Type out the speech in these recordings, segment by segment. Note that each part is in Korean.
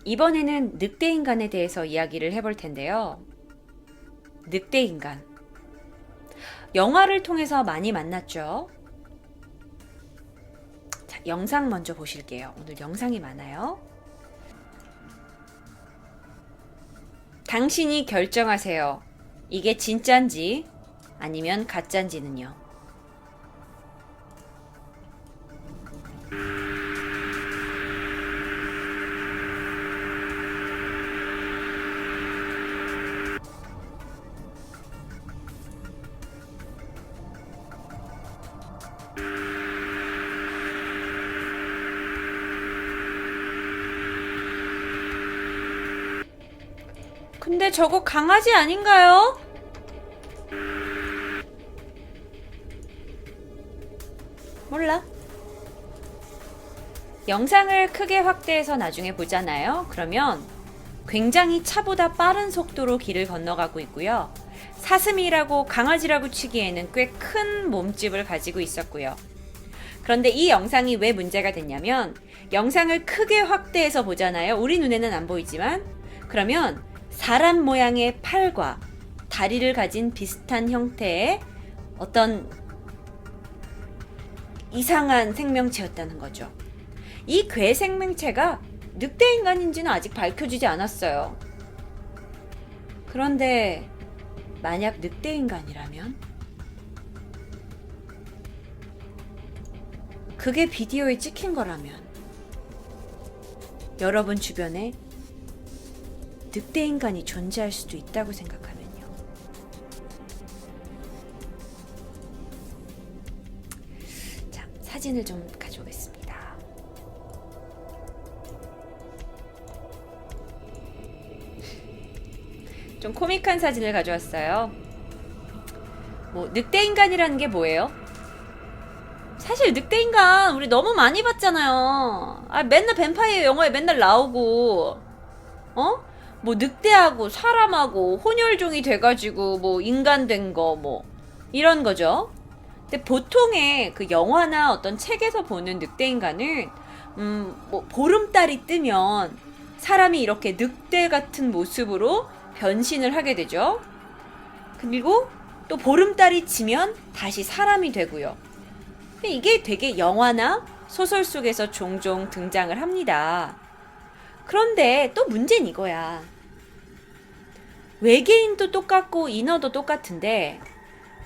이번에는 늑대인간에 대해서 이야기를 해볼 텐데요. 늑대인간. 영화를 통해서 많이 만났죠. 자, 영상 먼저 보실게요. 오늘 영상이 많아요. 당신이 결정하세요. 이게 진짠지 아니면 가짠지는요. 근데 저거 강아지 아닌가요? 몰라. 영상을 크게 확대해서 나중에 보잖아요. 그러면 굉장히 차보다 빠른 속도로 길을 건너가고 있고요. 사슴이라고 강아지라고 치기에는 꽤 큰 몸집을 가지고 있었고요. 그런데 이 영상이 왜 문제가 됐냐면 영상을 크게 확대해서 보잖아요. 우리 눈에는 안 보이지만 그러면 사람 모양의 팔과 다리를 가진 비슷한 형태의 어떤 이상한 생명체였다는 거죠. 이 괴 생명체가 늑대인간인지는 아직 밝혀지지 않았어요. 그런데 만약 늑대인간이라면? 그게 비디오에 찍힌 거라면 여러분 주변에 늑대인간이 존재할 수도 있다고 생각하면요. 자, 사진을 좀 가져오겠습니다. 좀 코믹한 사진을 가져왔어요. 뭐 늑대인간이라는 게 뭐예요? 사실 늑대인간 우리 너무 많이 봤잖아요. 맨날 뱀파이어 영화에 맨날 나오고 뭐 늑대하고 사람하고 혼혈종이 돼가지고 뭐 인간 된 거 뭐 이런 거죠. 근데 보통의 그 영화나 어떤 책에서 보는 늑대인간은 뭐 보름달이 뜨면 사람이 이렇게 늑대 같은 모습으로 변신을 하게 되죠. 그리고 또 보름달이 지면 다시 사람이 되고요. 이게 되게 영화나 소설 속에서 종종 등장을 합니다. 그런데 또 문제는 이거야. 외계인도 똑같고 인어도 똑같은데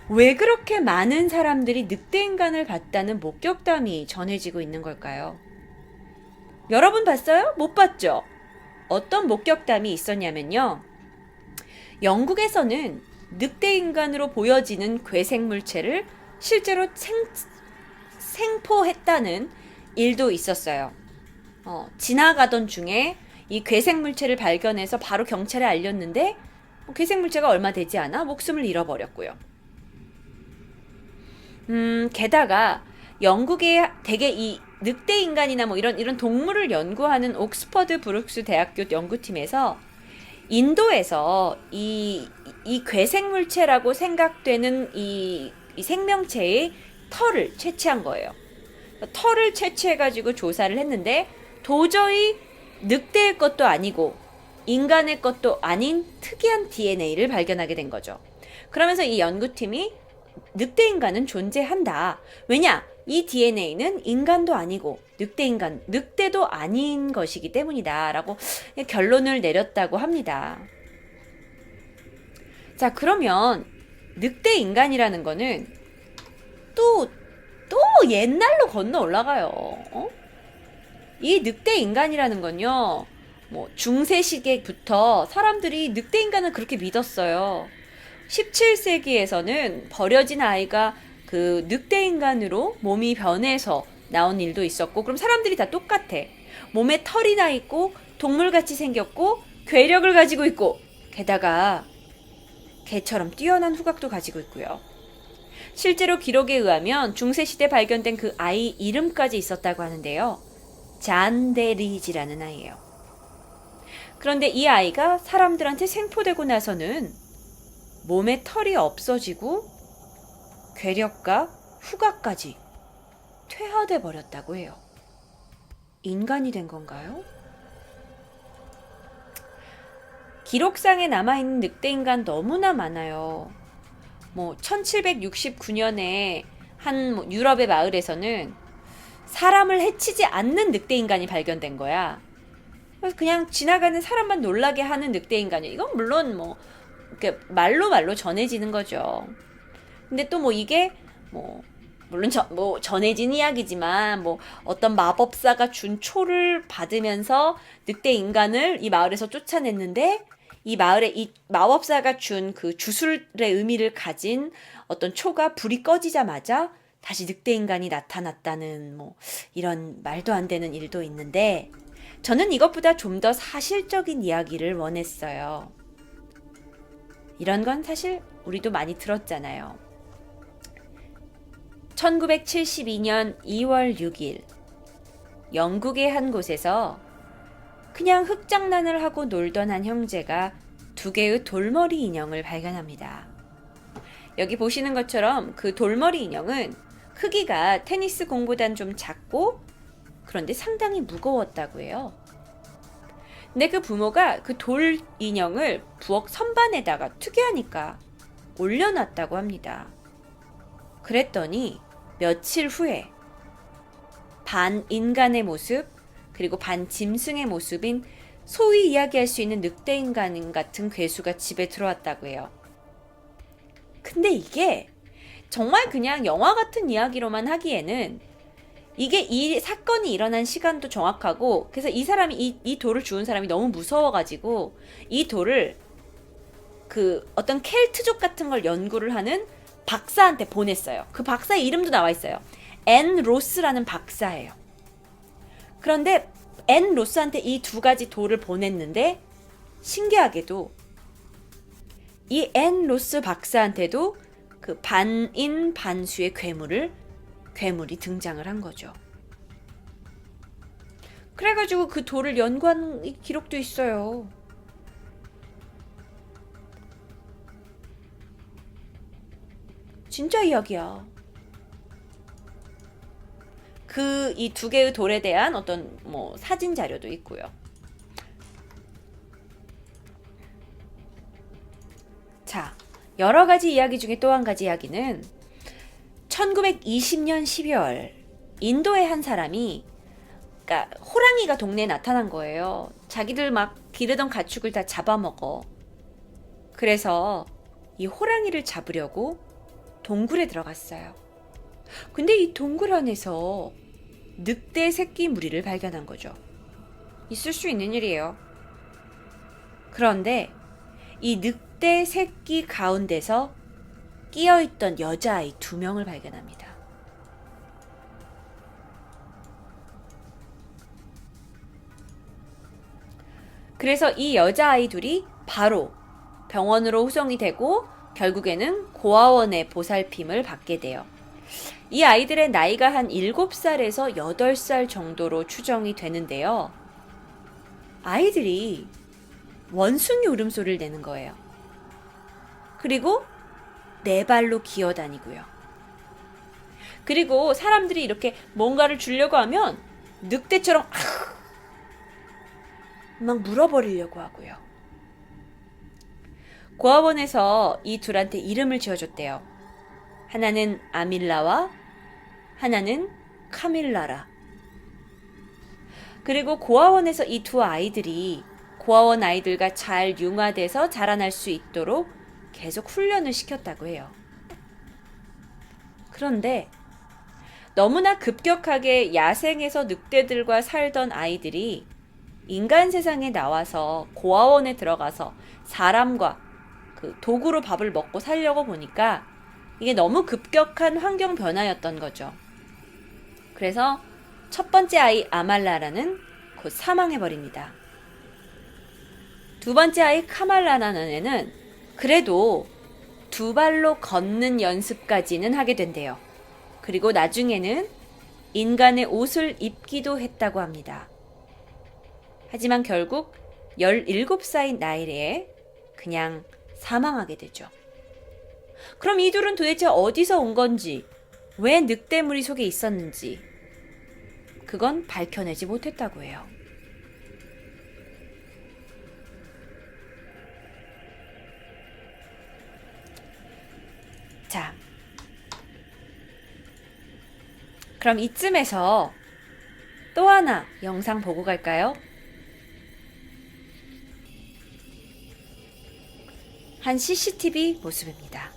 왜 그렇게 많은 사람들이 늑대인간을 봤다는 목격담이 전해지고 있는 걸까요? 여러분 봤어요? 못 봤죠? 어떤 목격담이 있었냐면요. 영국에서는 늑대인간으로 보여지는 괴생물체를 실제로 생포했다는 일도 있었어요. 지나가던 중에 이 괴생물체를 발견해서 바로 경찰에 알렸는데 괴생물체가 얼마 되지 않아 목숨을 잃어버렸고요. 게다가 영국의 대개 이 늑대인간이나 뭐 이런 동물을 연구하는 옥스퍼드 브룩스 대학교 연구팀에서 인도에서 이 괴생물체라고 생각되는 이 생명체의 털을 채취한 거예요. 털을 채취해가지고 조사를 했는데 도저히 늑대의 것도 아니고 인간의 것도 아닌 특이한 DNA를 발견하게 된 거죠. 그러면서 이 연구팀이 늑대인간은 존재한다. 왜냐? 이 DNA는 인간도 아니고 늑대도 아닌 것이기 때문이다. 라고 결론을 내렸다고 합니다. 자, 그러면 늑대인간이라는 거는 또 옛날로 건너 올라가요. 이 늑대인간이라는 건요, 뭐 중세 시기부터 사람들이 늑대인간을 그렇게 믿었어요. 17세기에서는 버려진 아이가 그 늑대인간으로 몸이 변해서 나온 일도 있었고, 그럼 사람들이 다 똑같아. 몸에 털이 나 있고 동물같이 생겼고 괴력을 가지고 있고 게다가 개처럼 뛰어난 후각도 가지고 있고요. 실제로 기록에 의하면 중세시대 발견된 그 아이 이름까지 있었다고 하는데요. 잔데리지라는 아이예요. 그런데 이 아이가 사람들한테 생포되고 나서는 몸에 털이 없어지고 괴력과 후각까지 퇴화돼 버렸다고 해요. 인간이 된 건가요? 기록상에 남아있는 늑대인간 너무나 많아요. 뭐 1769년에 한 유럽의 마을에서는 사람을 해치지 않는 늑대인간이 발견된 거야. 그래서 그냥 지나가는 사람만 놀라게 하는 늑대인간이야. 이건 물론 뭐 이렇게 말로 전해지는 거죠. 근데 또 뭐 이게 뭐 물론 뭐 전해진 이야기지만 뭐 어떤 마법사가 준 초를 받으면서 늑대 인간을 이 마을에서 쫓아냈는데 이 마을에 이 마법사가 준 그 주술의 의미를 가진 어떤 초가 불이 꺼지자마자 다시 늑대 인간이 나타났다는 뭐 이런 말도 안 되는 일도 있는데 저는 이것보다 좀 더 사실적인 이야기를 원했어요. 이런 건 사실 우리도 많이 들었잖아요. 1972년 2월 6일 영국의 한 곳에서 그냥 흙장난을 하고 놀던 한 형제가 2개의 돌머리 인형을 발견합니다. 여기 보시는 것처럼 그 돌머리 인형은 크기가 테니스 공보단 좀 작고 그런데 상당히 무거웠다고 해요. 근데 그 부모가 그 돌 인형을 부엌 선반에다가 특이하니까 올려놨다고 합니다. 그랬더니 며칠 후에 반 인간의 모습 그리고 반 짐승의 모습인 소위 이야기할 수 있는 늑대인간 같은 괴수가 집에 들어왔다고 해요. 근데 이게 정말 그냥 영화 같은 이야기로만 하기에는 이게 이 사건이 일어난 시간도 정확하고 그래서 이 사람이 이 돌을 주운 사람이 너무 무서워가지고 이 돌을 그 어떤 켈트족 같은 걸 연구를 하는 박사한테 보냈어요. 그 박사의 이름도 나와 있어요. 앤 로스라는 박사예요. 그런데 앤 로스한테 이 2가지 돌을 보냈는데 신기하게도 이 앤 로스 박사한테도 그 반인 반수의 괴물이 등장을 한 거죠. 그래가지고 그 돌을 연구한 기록도 있어요. 진짜 이야기야. 이 2개의 돌에 대한 어떤 뭐 사진 자료도 있고요. 자, 여러 가지 이야기 중에 또 한 가지 이야기는 1920년 12월 인도의 한 사람이 그러니까 호랑이가 동네에 나타난 거예요. 자기들 막 기르던 가축을 다 잡아먹어. 그래서 이 호랑이를 잡으려고 동굴에 들어갔어요. 근데 이 동굴 안에서 늑대 새끼 무리를 발견한 거죠. 있을 수 있는 일이에요. 그런데 이 늑대 새끼 가운데서 끼어있던 여자아이 2명을 발견합니다. 그래서 이 여자아이 둘이 바로 병원으로 후송이 되고 결국에는 고아원의 보살핌을 받게 돼요. 이 아이들의 나이가 한 7살에서 8살 정도로 추정이 되는데요. 아이들이 원숭이 울음소리를 내는 거예요. 그리고 4발로 기어다니고요. 그리고 사람들이 이렇게 뭔가를 주려고 하면 늑대처럼 막 물어버리려고 하고요. 고아원에서 이 둘한테 이름을 지어줬대요. 하나는 아밀라와 하나는 카밀라라. 그리고 고아원에서 이 2 아이들이 고아원 아이들과 잘 융화돼서 자라날 수 있도록 계속 훈련을 시켰다고 해요. 그런데 너무나 급격하게 야생에서 늑대들과 살던 아이들이 인간 세상에 나와서 고아원에 들어가서 사람과 그 도구로 밥을 먹고 살려고 보니까 이게 너무 급격한 환경 변화였던 거죠. 그래서 첫 번째 아이 아말라라는 곧 사망해버립니다. 2번째 아이 카말라라는 애는 그래도 2발로 걷는 연습까지는 하게 된대요. 그리고 나중에는 인간의 옷을 입기도 했다고 합니다. 하지만 결국 17살 나이에 그냥 사망하게 되죠. 그럼 이 둘은 도대체 어디서 온 건지, 왜 늑대무리 속에 있었는지 그건 밝혀내지 못했다고 해요. 그럼 이쯤에서 또 하나 영상 보고 갈까요? 한 CCTV 모습입니다.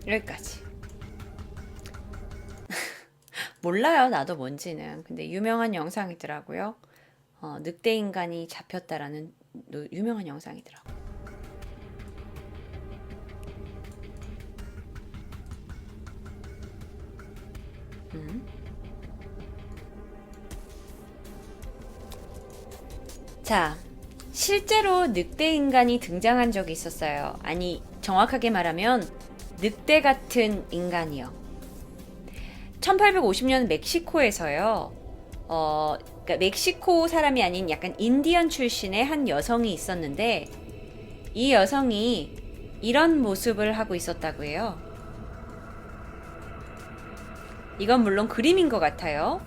여기까지. 몰라요, 나도 뭔지는. 근데 유명한 영상이더라고요. 늑대 인간이 잡혔다라는 유명한 영상이더라고. 자, 실제로 늑대 인간이 등장한 적이 있었어요. 아니, 정확하게 말하면 늑대 같은 인간이요. 1850년 멕시코에서요. 그러니까 멕시코 사람이 아닌 약간 인디언 출신의 한 여성이 있었는데 이 여성이 이런 모습을 하고 있었다고 해요. 이건 물론 그림인 것 같아요.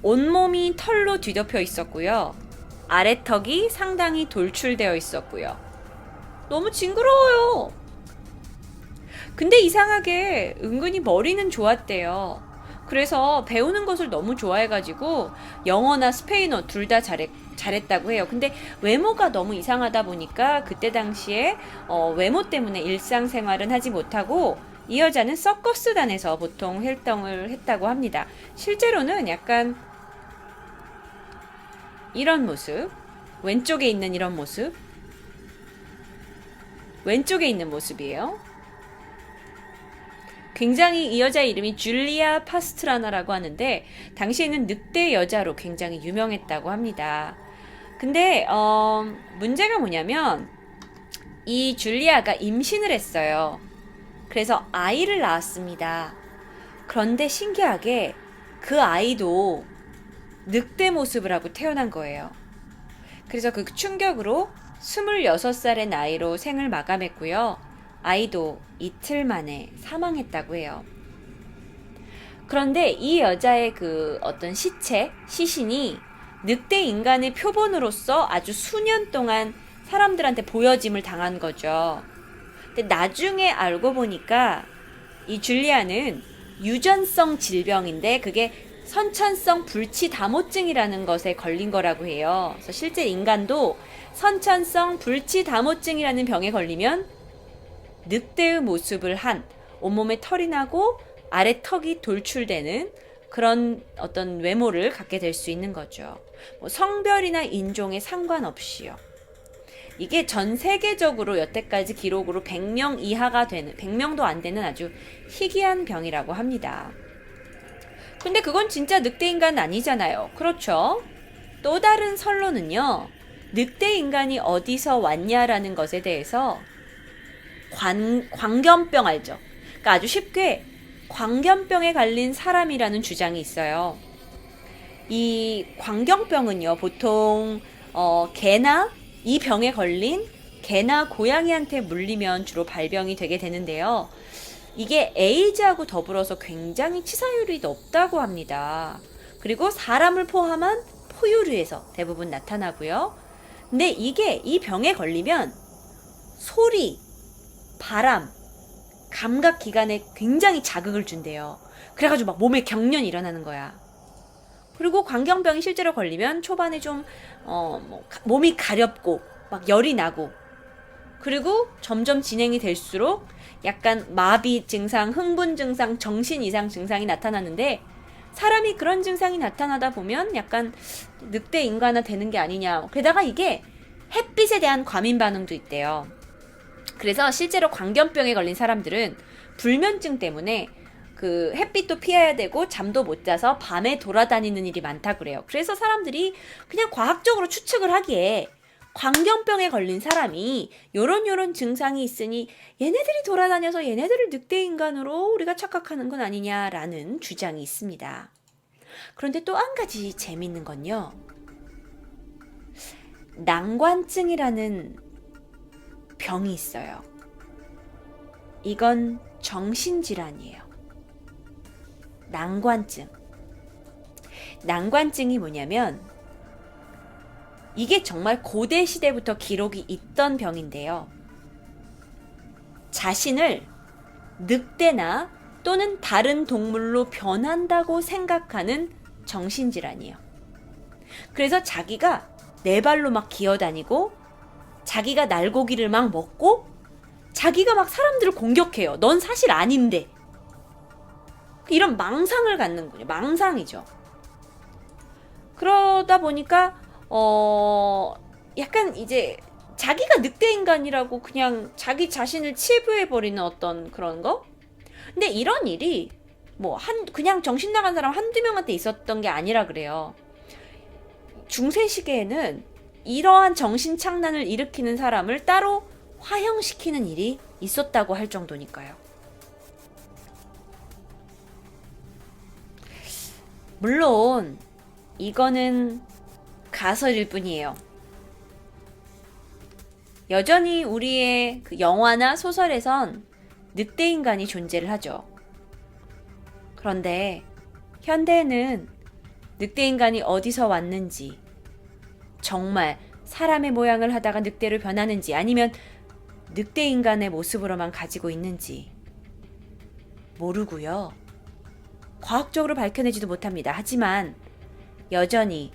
온몸이 털로 뒤덮여 있었고요. 아래턱이 상당히 돌출되어 있었고요. 너무 징그러워요. 근데 이상하게 은근히 머리는 좋았대요. 그래서 배우는 것을 너무 좋아해가지고 영어나 스페인어 둘 다 잘했다고 해요. 근데 외모가 너무 이상하다 보니까 그때 당시에 외모 때문에 일상생활은 하지 못하고 이 여자는 서커스단에서 보통 활동을 했다고 합니다. 실제로는 약간 이런 모습, 왼쪽에 있는 이런 모습, 왼쪽에 있는 모습이에요. 굉장히 이 여자의 이름이 줄리아 파스트라나라고 하는데 당시에는 늑대 여자로 굉장히 유명했다고 합니다. 근데 문제가 뭐냐면 이 줄리아가 임신을 했어요. 그래서 아이를 낳았습니다. 그런데 신기하게 그 아이도 늑대 모습을 하고 태어난 거예요. 그래서 그 충격으로 26살의 나이로 생을 마감했고요. 아이도 이틀 만에 사망했다고 해요. 그런데 이 여자의 그 어떤 시신이 늑대 인간의 표본으로서 아주 수년 동안 사람들한테 보여짐을 당한 거죠. 근데 나중에 알고 보니까 이 줄리아는 유전성 질병인데 그게 선천성 불치다모증이라는 것에 걸린 거라고 해요. 그래서 실제 인간도 선천성 불치다모증이라는 병에 걸리면 늑대의 모습을 한 온몸에 털이 나고 아래 턱이 돌출되는 그런 어떤 외모를 갖게 될 수 있는 거죠. 뭐 성별이나 인종에 상관없이요. 이게 전 세계적으로 여태까지 기록으로 100명 이하가 되는, 100명도 안 되는 아주 희귀한 병이라고 합니다. 근데 그건 진짜 늑대 인간 아니잖아요. 그렇죠? 또 다른 설로는요. 늑대 인간이 어디서 왔냐라는 것에 대해서 광견병 알죠? 그러니까 아주 쉽게 광견병에 걸린 사람이라는 주장이 있어요. 이 광견병은요, 보통 개나 이 병에 걸린 개나 고양이한테 물리면 주로 발병이 되게 되는데요. 이게 에이즈하고 더불어서 굉장히 치사율이 높다고 합니다. 그리고 사람을 포함한 포유류에서 대부분 나타나고요. 근데 이게 이 병에 걸리면 소리, 바람, 감각 기관에 굉장히 자극을 준대요. 그래가지고 막 몸에 경련이 일어나는 거야. 그리고 광견병이 실제로 걸리면 초반에 좀 몸이 가렵고 막 열이 나고, 그리고 점점 진행이 될수록 약간 마비 증상, 흥분 증상, 정신 이상 증상이 나타나는데, 사람이 그런 증상이 나타나다 보면 약간 늑대 인간화 되는 게 아니냐. 게다가 이게 햇빛에 대한 과민 반응도 있대요. 그래서 실제로 광견병에 걸린 사람들은 불면증 때문에 그 햇빛도 피해야 되고 잠도 못 자서 밤에 돌아다니는 일이 많다 그래요. 그래서 사람들이 그냥 과학적으로 추측을 하기에 광견병에 걸린 사람이 요런 증상이 있으니 얘네들이 돌아다녀서 얘네들을 늑대인간으로 우리가 착각하는 건 아니냐라는 주장이 있습니다. 그런데 또 한 가지 재밌는 건요, 난관증이라는 병이 있어요. 이건 정신질환이에요. 난관증. 난관증이 뭐냐면, 이게 정말 고대 시대부터 기록이 있던 병인데요. 자신을 늑대나 또는 다른 동물로 변한다고 생각하는 정신질환이에요. 그래서 자기가 네 발로 막 기어다니고, 자기가 날고기를 막 먹고, 자기가 막 사람들을 공격해요. 넌 사실 아닌데. 이런 망상을 갖는군요. 망상이죠. 그러다 보니까 약간 이제 자기가 늑대인간이라고 그냥 자기 자신을 치부해버리는 어떤 그런 거? 근데 이런 일이 그냥 정신 나간 사람 한두 명한테 있었던 게 아니라 그래요. 중세 시기에는 이러한 정신착란을 일으키는 사람을 따로 화형시키는 일이 있었다고 할 정도니까요. 물론 이거는 가설일 뿐이에요. 여전히 우리의 그 영화나 소설에선 늑대인간이 존재를 하죠. 그런데 현대에는 늑대인간이 어디서 왔는지, 정말 사람의 모양을 하다가 늑대로 변하는지, 아니면 늑대인간의 모습으로만 가지고 있는지 모르고요. 과학적으로 밝혀내지도 못합니다. 하지만 여전히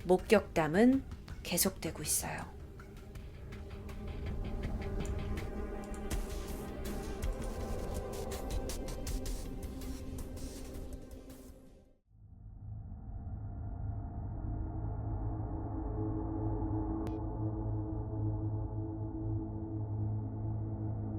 목격담은 계속되고 있어요.